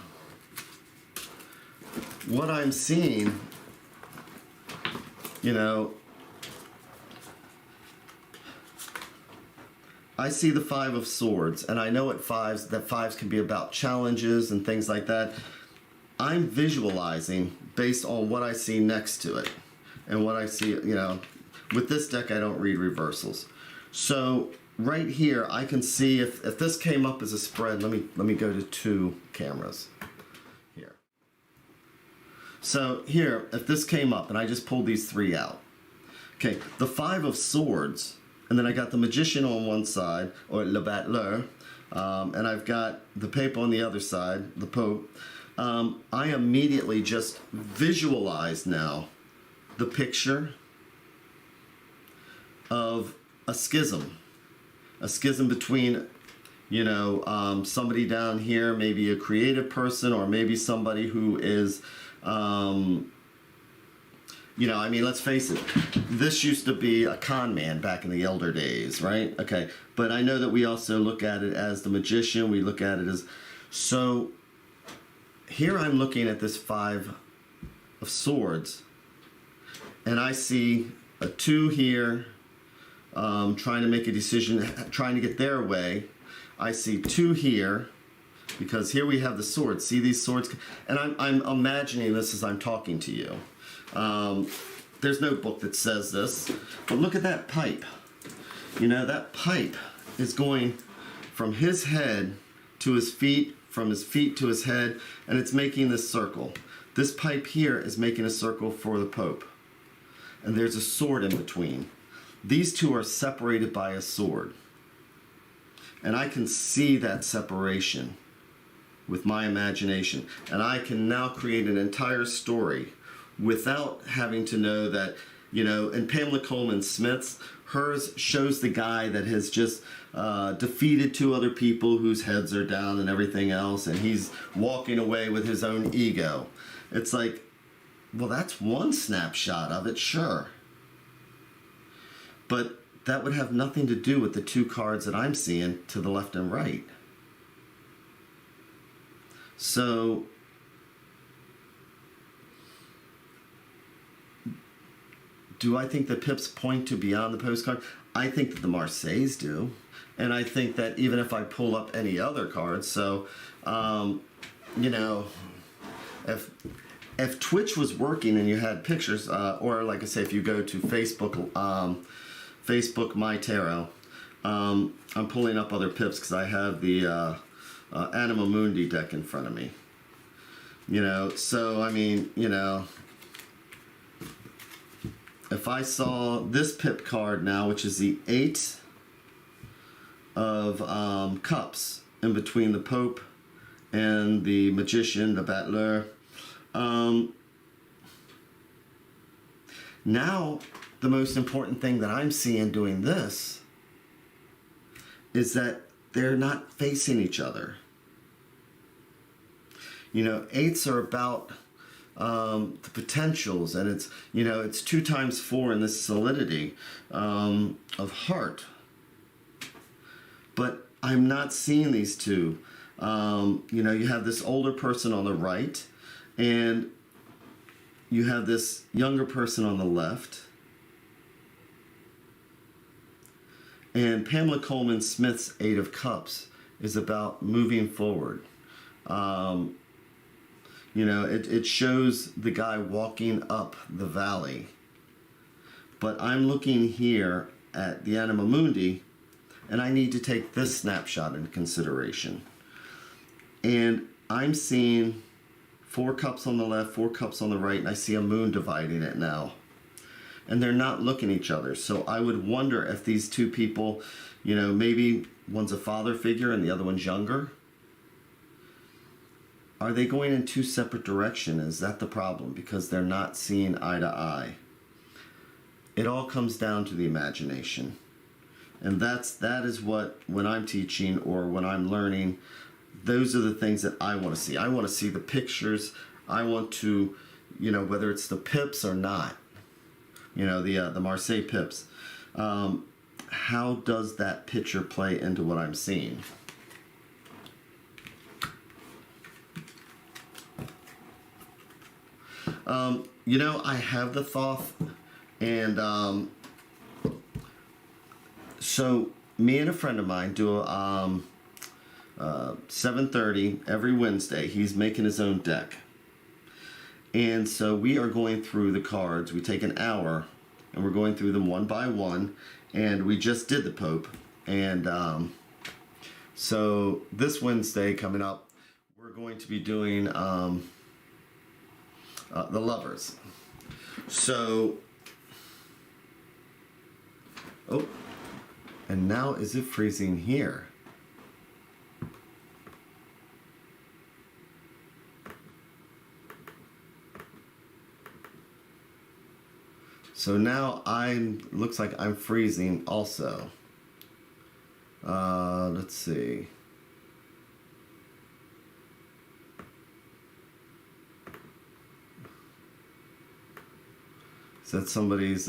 what I'm seeing, you know, I see the Five of Swords, and I know that fives can be about challenges and things like that. I'm visualizing based on what I see next to it, and what I see, you know, with this deck I don't read reversals. So right here I can see if this came up as a spread. Let me go to two cameras here. So here, if this came up and I just pulled these three out, okay, the Five of Swords, and then I got the Magician on one side, or Le Battleur, and I've got the Pape on the other side, the Pope. I immediately just visualize now the picture of a schism between, you know, somebody down here, maybe a creative person, or maybe somebody who is, you know, I mean, let's face it, this used to be a con man back in the elder days, right? Okay, but I know that we also look at it as the Magician, we look at it as, so here I'm looking at this Five of Swords, and I see a two here, trying to make a decision, trying to get their way. I see two here, because here we have the swords. See these swords? And I'm imagining this as I'm talking to you. There's no book that says this, but look at that pipe. You know, that pipe is going from his head to his feet, from his feet to his head, and it's making this circle. This pipe here is making a circle for the Pope. And there's a sword in between. These two are separated by a sword. And I can see that separation with my imagination. And I can now create an entire story without having to know that, you know, in Pamela Coleman Smith's, hers shows the guy that has just defeated two other people whose heads are down and everything else, and he's walking away with his own ego. It's like, well, that's one snapshot of it, sure. But that would have nothing to do with the two cards that I'm seeing to the left and right. So do I think the pips point to beyond the postcard? I think that the Marseilles do. And I think that even if I pull up any other cards, so, you know, if Twitch was working and you had pictures, or like I say, if you go to Facebook, Facebook MyTarot, I'm pulling up other pips because I have the Anima Mundi deck in front of me. You know, so I mean, you know, if I saw this pip card now, which is the Eight of Cups in between the Pope and the Magician, the Battler. Now, the most important thing that I'm seeing doing this is that they're not facing each other. You know, eights are about the potentials, and it's, you know, it's 2 times 4 in this solidity of heart. But I'm not seeing these two. You know, you have this older person on the right, and you have this younger person on the left. And Pamela Coleman Smith's Eight of Cups is about moving forward. You know, it shows the guy walking up the valley. But I'm looking here at the Anima Mundi, and I need to take this snapshot into consideration. And I'm seeing 4 cups on the left, 4 cups on the right, and I see a moon dividing it now. And they're not looking at each other. So I would wonder if these two people, you know, maybe one's a father figure and the other one's younger. Are they going in 2 separate directions? Is that the problem? Because they're not seeing eye to eye. It all comes down to the imagination. And that is what, when I'm teaching or when I'm learning, those are the things that I want to see. I want to see the pictures. I want to, you know, whether it's the pips or not, you know, the Marseille pips, how does that picture play into what I'm seeing? You know, I have the Thoth, and so me and a friend of mine do a 7:30 every Wednesday. He's making his own deck. And so we are going through the cards. We take an hour, and we're going through them one by one. And we just did the Pope. And so this Wednesday coming up, we're going to be doing the Lovers. So, oh, and now is it freezing here? So now looks like I'm freezing also. Let's see. Is that somebody's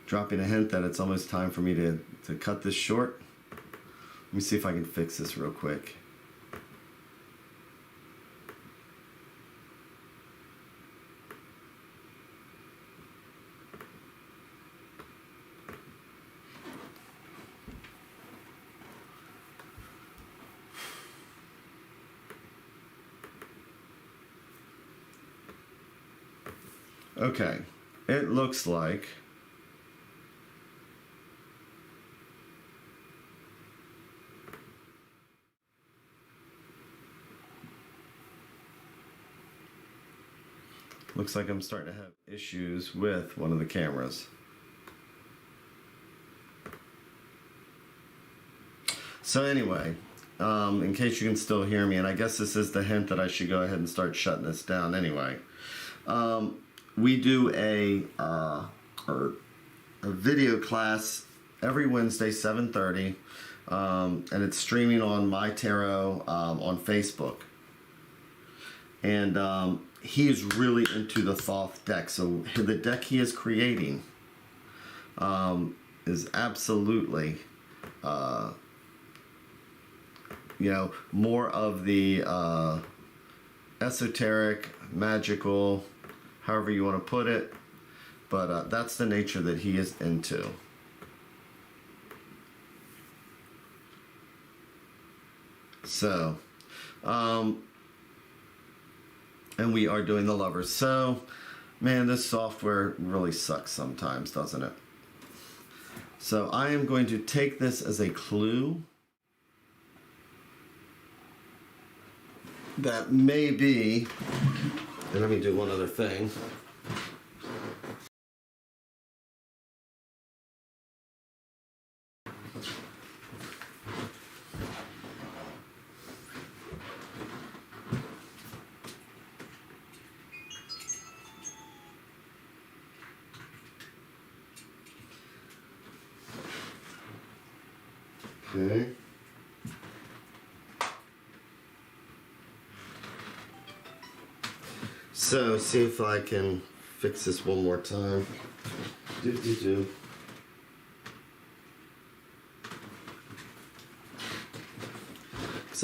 dropping a hint that it's almost time for me to cut this short? Let me see if I can fix this real quick. Okay, it looks like I'm starting to have issues with one of the cameras. So anyway, in case you can still hear me, and I guess this is the hint that I should go ahead and start shutting this down anyway. We do a video class every Wednesday, 7:30, and it's streaming on MyTarot on Facebook. And he is really into the Thoth deck. So the deck he is creating is absolutely, more of the esoteric, magical, however you want to put it. But that's the nature that he is into. So, and we are doing the Lovers. So, man, this software really sucks sometimes, doesn't it? So I am going to take this as a clue that may be, and let me do one other thing. Okay. So, see if I can fix this one more time. Because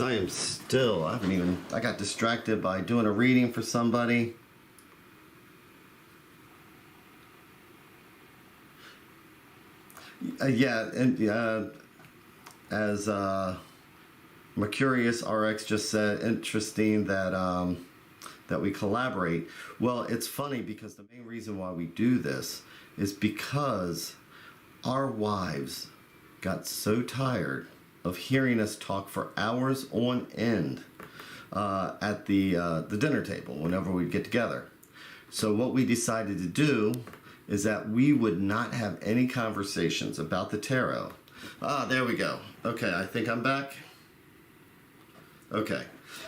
I am still, I got distracted by doing a reading for somebody. As Mercurius RX just said, interesting that that we collaborate. Well, it's funny because the main reason why we do this is because our wives got so tired of hearing us talk for hours on end at the dinner table whenever we'd get together. So what we decided to do is that we would not have any conversations about the tarot. There we go. Okay, I think I'm back. Okay,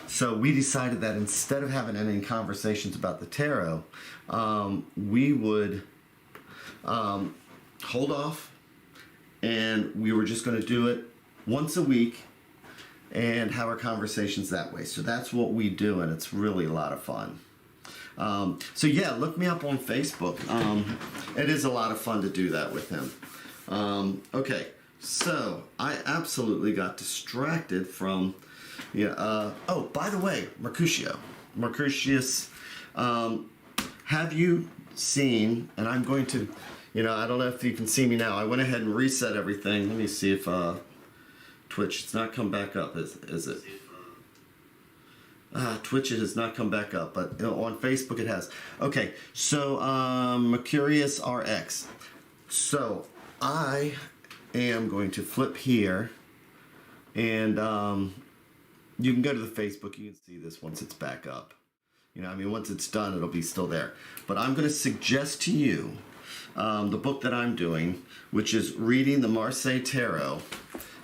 so we decided that instead of having any conversations about the tarot, we would hold off, and we were just going to do it once a week and have our conversations that way. So that's what we do, and it's really a lot of fun. So yeah, look me up on Facebook. It is a lot of fun to do that with him. Okay, so I absolutely got distracted from, oh, by the way, Mercutius, have you seen, and I'm going to, I don't know if you can see me now. I went ahead and reset everything. Let me see if Twitch, it's not come back up, is it? Twitch, it has not come back up, but on Facebook it has. Okay, so Mercurius RX. So I am going to flip here, and you can go to the Facebook. You can see this once it's back up. Once it's done, it'll be still there. But I'm going to suggest to you the book that I'm doing, which is Reading the Marseille Tarot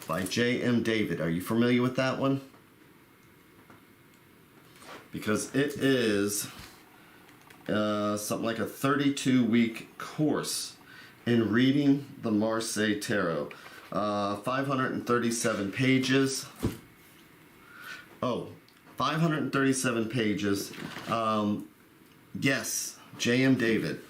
by J.M.David. Are you familiar with that one? Because it is something like a 32-week course in reading the Marseille Tarot. 537 pages. 537 pages. Yes, J.M.David.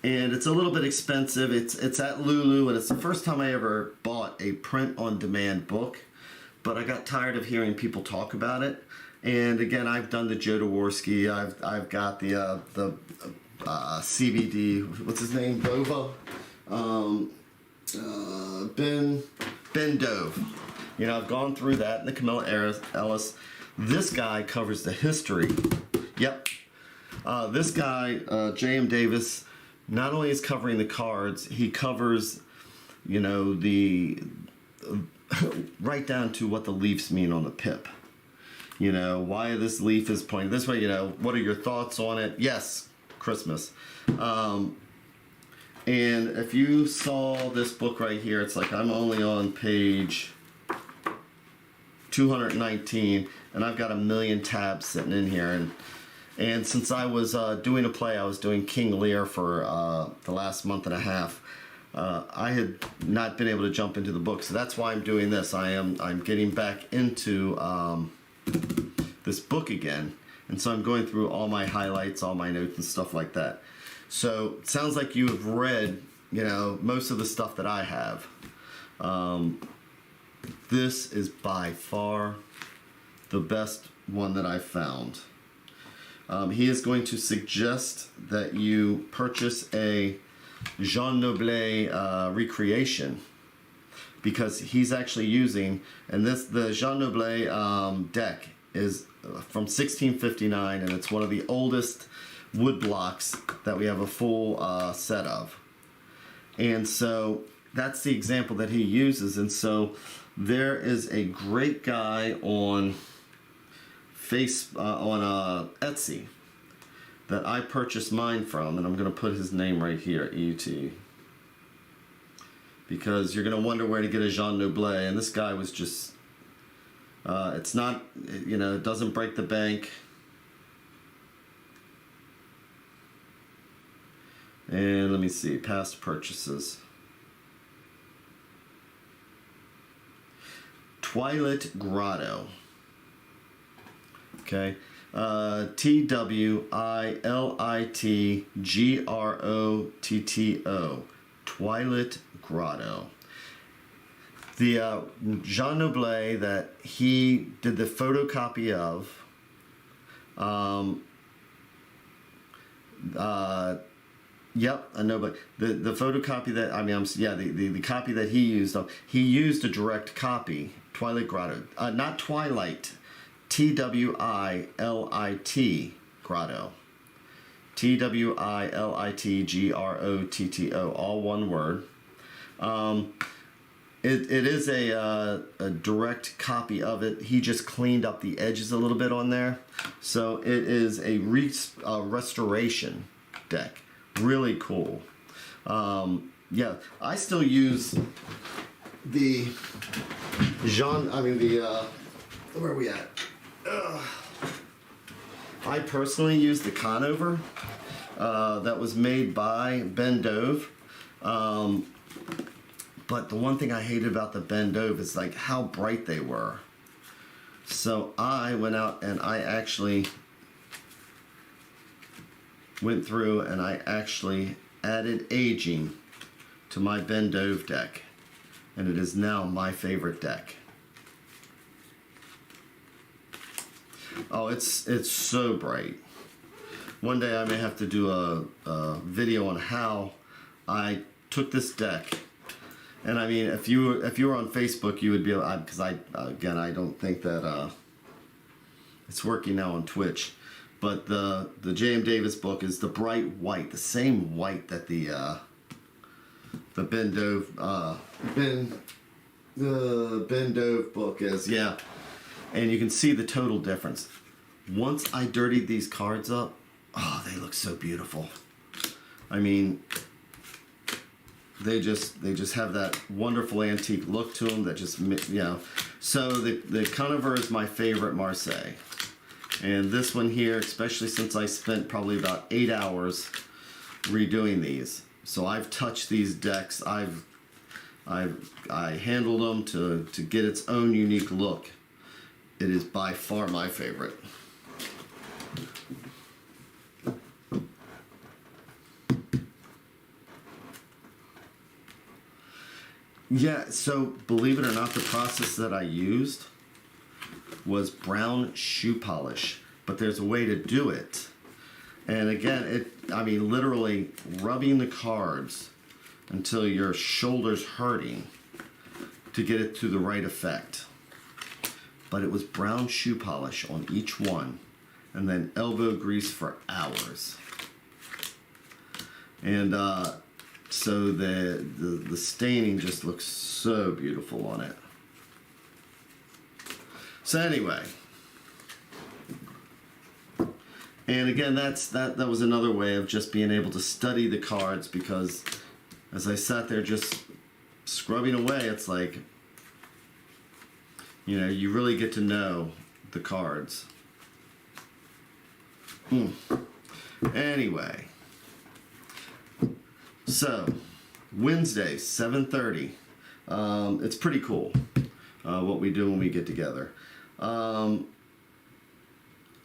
And it's a little bit expensive. It's at Lulu, and it's the first time I ever bought a print-on-demand book. But I got tired of hearing people talk about it. And again, I've done the Jodorowsky. I've got the CBD. What's his name? Bova. Ben Dove. I've gone through that. And the Camilla Ellis. This guy covers the history. Yep. This guy, J.M. Davis, not only is covering the cards, he covers, the right down to what the leaves mean on the pip. Why this leaf is pointed this way, what are your thoughts on it? Yes, Christmas. And if you saw this book right here, it's like I'm only on page 219, and I've got a million tabs sitting in here. And since I was doing a play, I was doing King Lear for the last month and a half. I had not been able to jump into the book, so that's why I'm doing this. I'm getting back into this book again, And so I'm going through all my highlights, all my notes and stuff like that. So it sounds like you have read, you know, most of the stuff that I have. This is by far the best one that I found. He is going to suggest that you purchase a J.M.David recreation, because he's actually using, and the J.M.David deck is from 1659, and it's one of the oldest wood blocks that we have a full set of. And so that's the example that he uses. And so there is a great guy on Etsy that I purchased mine from, and I'm going to put his name right here, E.T., because you're going to wonder where to get a J.M.David, and this guy was just, it's not, you know, it doesn't break the bank. And let me see, past purchases. Twilight Grotto. Okay. TWILITGROTTO. Twilight Grotto. The J.M.David that he did the photocopy of, yep, I know, but the photocopy that, I mean, the copy that he used a direct copy, Twilight Grotto, not Twilight, TWILIT Grotto, TWILITGROTTO, all one word. It is a direct copy of it. He just cleaned up the edges a little bit on there, so it is a restoration deck. Really cool. Yeah, I still use the where are we at? I personally use the Conover that was made by Ben-Dove. But the one thing I hated about the Ben-Dove is like how bright they were. So I went out and I actually went through and I actually added aging to my Ben-Dove deck, and it is now my favorite deck. Oh, it's so bright. One day I may have to do a video on how I took this deck. And I mean, if you were on Facebook, you would be, because I don't think that it's working now on Twitch. But the J.M.David's book is the bright white, the same white that the Ben-Dove book is, yeah. And you can see the total difference. Once I dirtied these cards up, oh, they look so beautiful. I mean, they just have that wonderful antique look to them that just, you know. So the Conover is my favorite Marseille. And this one here, especially since I spent probably about 8 hours redoing these. So I've touched these decks. I handled them to get its own unique look. It is by far my favorite. Yeah, so believe it or not, the process that I used was brown shoe polish, but there's a way to do it. And again, literally rubbing the cards until your shoulder's hurting to get it to the right effect. But it was brown shoe polish on each one, and then elbow grease for hours. And so the staining just looks so beautiful on it. So anyway, and again, that was another way of just being able to study the cards, because as I sat there just scrubbing away, it's like, you know, you really get to know the cards. Anyway, so Wednesday, 7:30. It's pretty cool what we do when we get together. And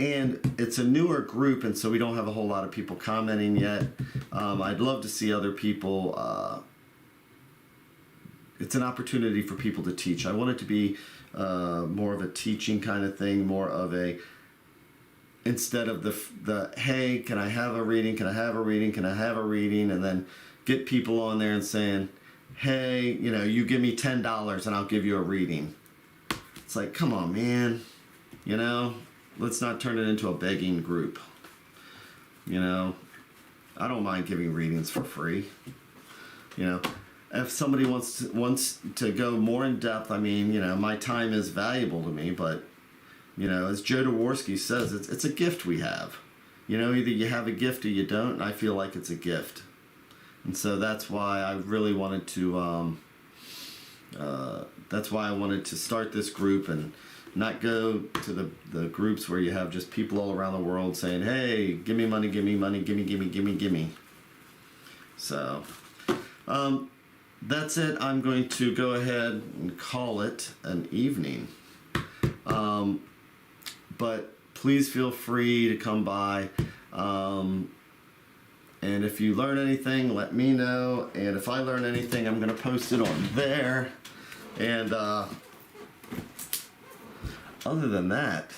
And it's a newer group, and so we don't have a whole lot of people commenting yet. I'd love to see other people. It's an opportunity for people to teach. I want it to be more of a teaching kind of thing, more of a, instead of the hey, can I have a reading, can I have a reading, can I have a reading, and then get people on there and saying, hey, you know, you give me $10 and I'll give you a reading. It's like, come on, man, you know, let's not turn it into a begging group. You know, I don't mind giving readings for free. You know, if somebody wants to go more in depth, I mean, you know, my time is valuable to me, but, you know, as Joe Dworsky says, it's a gift we have. You know, either you have a gift or you don't, and I feel like it's a gift. And so that's why I really wanted to, start this group and not go to the groups where you have just people all around the world saying, hey, give me money, give me money, give me. So, that's it. I'm going to go ahead and call it an evening. But please feel free to come by. And if you learn anything, let me know. And if I learn anything, I'm going to post it on there. And other than that,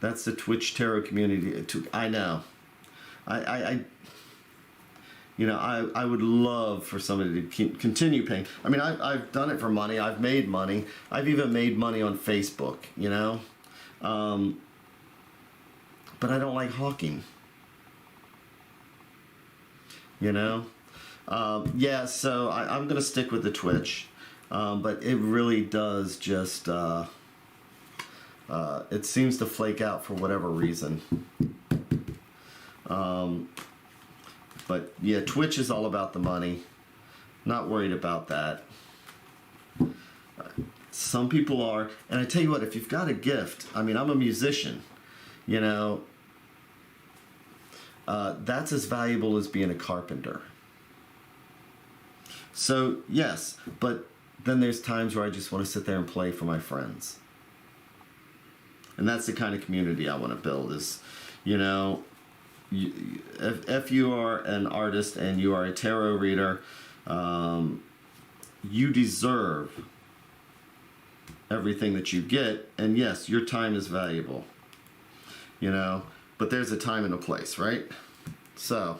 that's the Twitch Tarot community. I know. I would love for somebody to continue paying. I mean, I've done it for money. I've made money. I've even made money on Facebook, you know. But I don't like hawking. You know? Yeah, so I'm going to stick with the Twitch. But it really does just, it seems to flake out for whatever reason. But yeah, Twitch is all about the money. Not worried about that. Some people are, and I tell you what, if you've got a gift, I mean, I'm a musician, you know, that's as valuable as being a carpenter. So yes, but then there's times where I just want to sit there and play for my friends. And that's the kind of community I want to build is, you know, if you are an artist and you are a tarot reader, you deserve everything that you get. And yes, your time is valuable, you know, but there's a time and a place, right? So,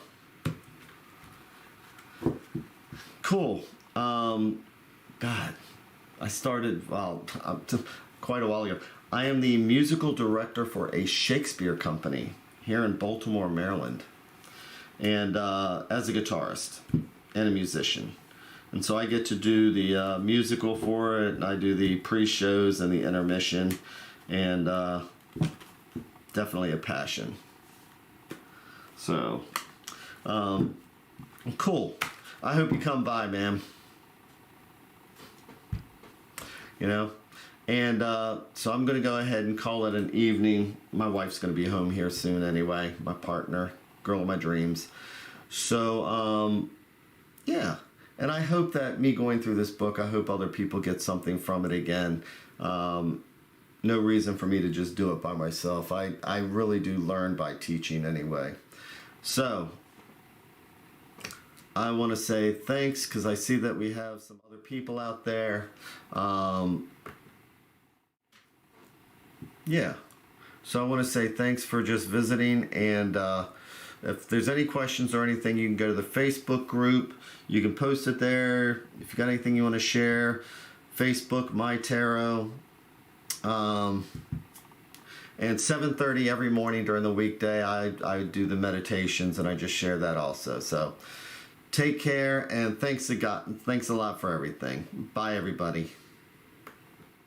cool. God, I started, quite a while ago. I am the musical director for a Shakespeare company here in Baltimore, Maryland, and as a guitarist and a musician. And so I get to do the musical for it, and I do the pre-shows and the intermission, and definitely a passion. So, cool. I hope you come by, man. You know? And so I'm going to go ahead and call it an evening. My wife's going to be home here soon anyway. My partner, girl of my dreams. So, yeah. And I hope that me going through this book, I hope other people get something from it again. No reason for me to just do it by myself. I really do learn by teaching anyway. So, I want to say thanks because I see that we have some other people out there. Yeah, so I want to say thanks for just visiting, and if there's any questions or anything, you can go to the Facebook group. You can post it there. If you got anything you want to share, Facebook, MyTarot, and 7:30 every morning during the weekday, I do the meditations, and I just share that also. So take care, and thanks a lot for everything. Bye, everybody.